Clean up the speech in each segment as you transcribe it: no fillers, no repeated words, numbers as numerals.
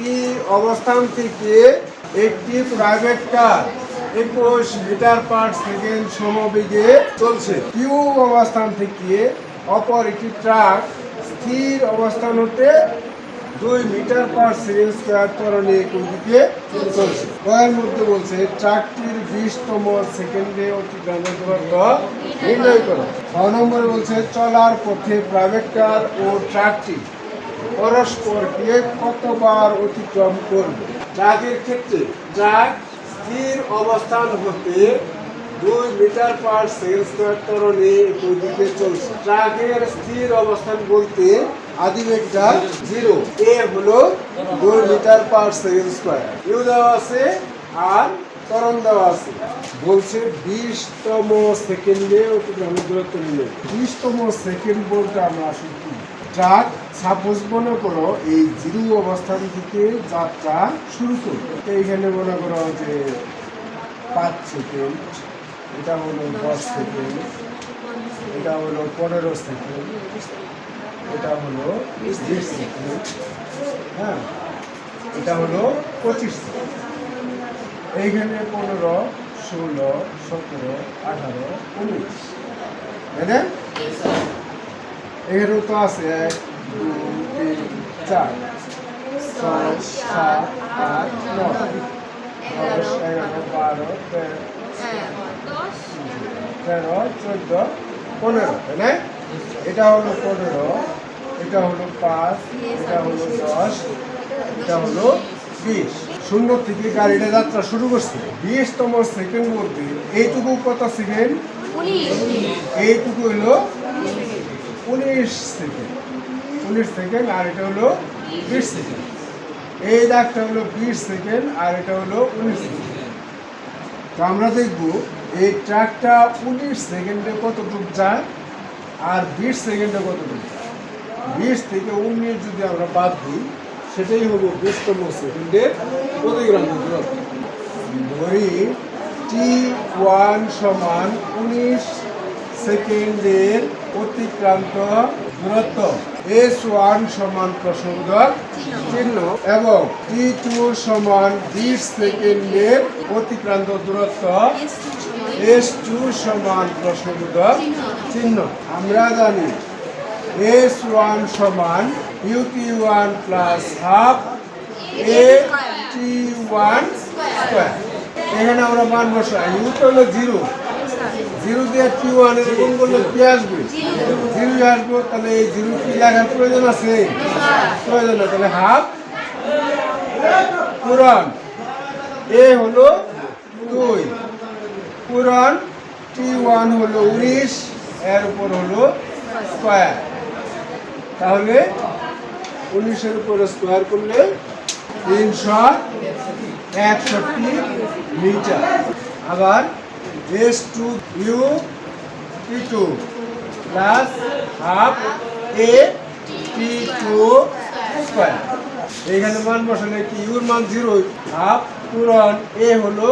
টি অবস্থান থেকে একটি private car 21 metre per second সমবেগে চলছে। কিউ অবস্থান থেকে অপর একটি ট্রাক স্থির অবস্থান হতে 2 মিটার পার সেকেন্ড স্কোয়ার ত্বরণে একই দিকে চলছে। এর মধ্যে বলছে ট্রাকটির 20তম সেকেন্ডে অতিক্রান্ত দূরত্ব নির্ণয় করো। 6 নম্বরে বলছে চলার পথে প্রাইভেট কার ও ট্রাকটি পরস্পরকে কতবার অতিক্রম করবে। ট্রাকের ক্ষেত্রে ট্রাক স্থির অবস্থান হতে 2 মিটার পার সেকেন্ড স্কোয়ার ত্বরণে একই দিকে চলছে। ট্রাকের স্থির অবস্থান বলতে আদিবেগটা 0, এ হলো 2 metre per second square, u দেওয়া আছে আর ত্বরণ দেওয়া আছে। বলছে 20তম সেকেন্ডে অতিক্রান্ত দূরত্ব নিলে। 20তম সেকেন্ড বলতে আমরা আসলে কি, ট্রাক সাপোজ মনে করো এই 0 অবস্থান থেকে যাত্রা শুরু করবে। এইখানে মনে করো যে 5 সেকেন্ড, এটা হলো 10 সেকেন্ড, এটা হলো 15 সেকেন্ড, এটা হলো 20 সেকেন্ড, হ্যাঁ, এটা হলো 25 সেকেন্ড। এইখানে 15, 16, 17, 18, 19, তাই না? এখানেও তো আছে 1, 2, 3, 4, 6, 7, 8, 9, 10, 11, 12, 13, 14, 15, তাই না? এটা হলো 15, এটা হলো 5, এটা হলো 10, এটা হলো 20। শূন্য থেকে গাড়িটা যাত্রা শুরু করছে। 20তম সেকেন্ড বলতে এইটুকু কত সেকেন্ড? এইটুকু হলো 19 সেকেন্ড, 19 সেকেন্ড, আর এটা হলো 20 সেকেন্ড। এই দাগটা হলো 20 সেকেন্ড আর এটা হলো 19 সেকেন্ড। তো আমরা দেখব এই ট্রাকটা 19 সেকেন্ডে কতটুকু যায় আর 20 সেকেন্ডে কতটুকু যায়। 20 থেকে 19 যদি আমরা বাদ দিই সেটাই হলো 20তম সেকেন্ডের অতিক্রান্ত দূরত্ব। ধরি T1 সমান 19 সেকেন্ডের অতিক্রান্ত দূরত্ব, S1 সমান প্রশ্নবোধক চিহ্ন এবং T2 সমান 20 সেকেন্ডের অতিক্রান্ত দূরত্ব, S2 সমান প্রশ্নবোধক চিহ্ন। আমরা জানি S1 সমান UT1 plus half AT1 square. এখানে আমরা মান বসাই, ইউ তো হলো 0, 0 দিয়ে T1 এর গুণ করলে কি আসবে? 0 আসবে। তাহলে এই 0 কি লেখার প্রয়োজন আছে? প্রয়োজন না। তাহলে হাফ পূরণ এ হলো 2 পূরণ T1 হলো 19, এর উপর হলো স্কোয়ার। তাহলে 19-এর উপরে স্কোয়ার করলে 361 মিটার। আবার S2 U T2 plus half AT2 square. এইখানে মান বসালে কি, ইউর মান 0, হাফ পূরণ এ হলো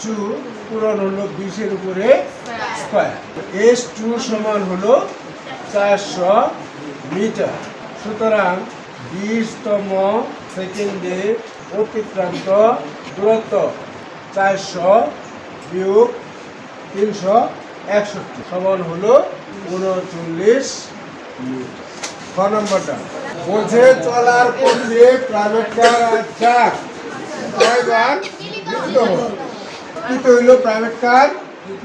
2 পূরণ হলো 20-এর উপরে স্কোয়ার। S2 সমান হলো 400 মিটার। সুতরাং 20তম সেকেন্ডে অতিক্রান্ত দূরত্ব 400 বিয়োগ 361 সমান হলো 39 মিটার। 6 নম্বরটা বলছে চলার পথে প্রাইভেট কার আর ট্রাক কয়বার মিলিত হলো। কি তো হইলো প্রাইভেট কার,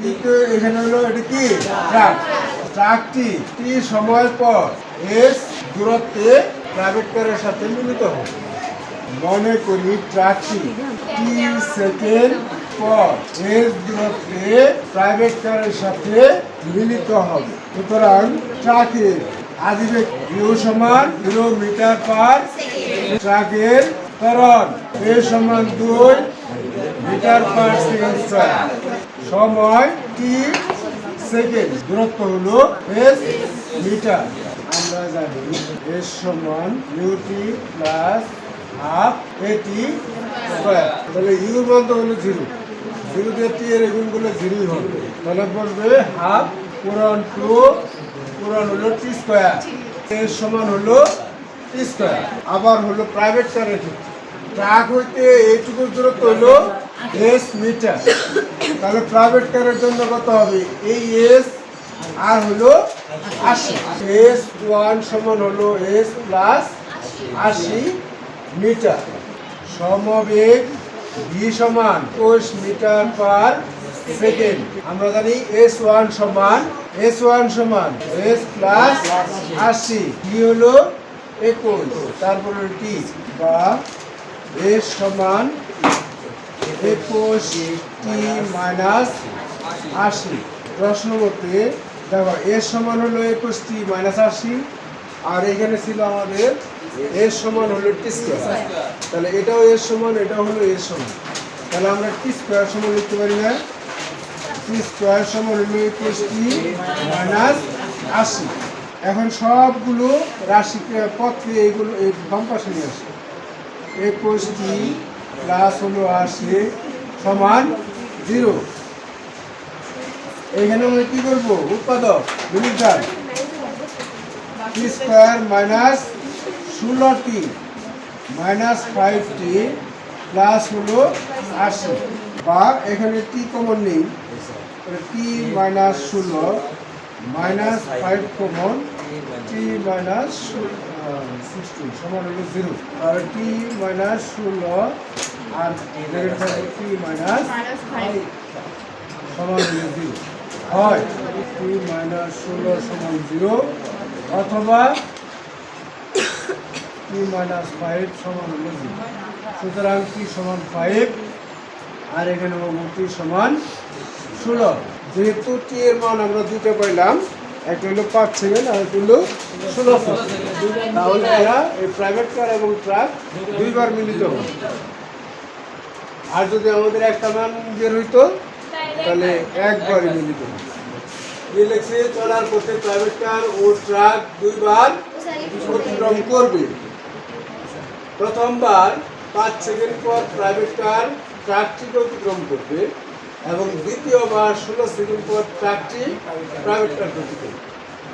কিন্তু এখানে হলো এটা কি ট্রাক। ট্রাকটি টি সময় পর এস দূরত্বে প্রাইভেট কারের সাথে মিলিত হবে। মনে করি ট্রাকটি টি সেকেন্ড পর এস দূরত্বে প্রাইভেট কারের সাথে মিলিত হবে। সুতরাং ট্রাকের আদিবেগ ইউ সমান 0 মিটার পার ট্রাকের ত্বরণ এ সমান 2 মিটার পার সেকেন্ড স্কয়ার, সময় টি সেকেন্ড, দূরত্ব হলো এস মিটার। আমরা জানি এস সমান ইউটি প্লাস হাফ এটি স্কয়ার। তাহলে ইউ মান তো হলো 0, 0 দিয়ে টি এর গুণ করলে 0ই হবে। তাহলে বলবে হাফ পূরণ 2 পূরণ হলো টি স্কয়ার, এর সমান হলো টি স্কয়ার। আবার হলো প্রাইভেট কারের ক্ষেত্রে ট্রাক হইতে এইটুকু দূরত্ব হলো এস মিটার। তাহলে প্রাইভেট কারের জন্য কত হবে? এই এস আর হলো 80। এস ওয়ান সমান হলো এস প্লাস 80 মিটার। সমবেগ ভি সমান 21 মিটার পার সেকেন্ড। আমরা জানি এস ওয়ান সমান এস প্লাস 80, ভি হলো 21, তারপরে টি বা এস সমান 21 টি মাইনাস 80। প্রশ্ন মতে দেখো এস সমান হলো 21 টি মাইনাস 80, আর এখানে ছিল আমাদের এস সমান হলো টি স্কোয়ার। তাহলে এটাও এস সমান, এটাও হলো এস সমান। তাহলে আমরা টি স্কোয়ার সমান লিখতে পারি না? টি স্কোয়ার সমান হলো 21 টি মাইনাস 80। এখন সবগুলো রাশিকে পথে এইগুলো এই বাম পাশে নিয়ে আসে। 21 টি প্লাস হলো 80 সমান 0। এখানে আমরা কি করবো? উৎপাদক মিলিটার টি স্কোয়ার মাইনাস 16টি মাইনাস 5টি প্লাস হলো 80, বা এখানে টি কমন নেই, টি মাইনাস 16 মাইনাস 5 কমন, টি মাইনাস 16 সমান হলো 0। আর টি মাইনাস 16 আর টি মাইনাস 5 সমান হলো 0 হয়। টি মাইনাস 16 সমান 0 অথবা টি মাইনাস 5 সমান হলো 0। সুতরাং টি সমান 5 আর এখানে টি সমান 16। যেহেতু টি এর মান আমরা দুটো পাইলাম, একটা হলো 5 সেকেন্ড আর একটা হলো 16 সেকেন্ড, তাহলে এরা এই প্রাইভেট কার এবং ট্রাক দুইবার মিলিত হবে। আর যদি আমাদের একটা মান বের হইতো তাহলে একবারই মিলিত হবে। লিখছে চলার পথে প্রাইভেট কার ও ট্রাক দুইবার অতিক্রম করবে। প্রথমবার 5 সেকেন্ড পর প্রাইভেট কার ট্রাকটিকে অতিক্রম করবে এবং দ্বিতীয়বার 16 সেকেন্ড পর ট্রাকটি প্রাইভেট কার অতিক্রম করবে।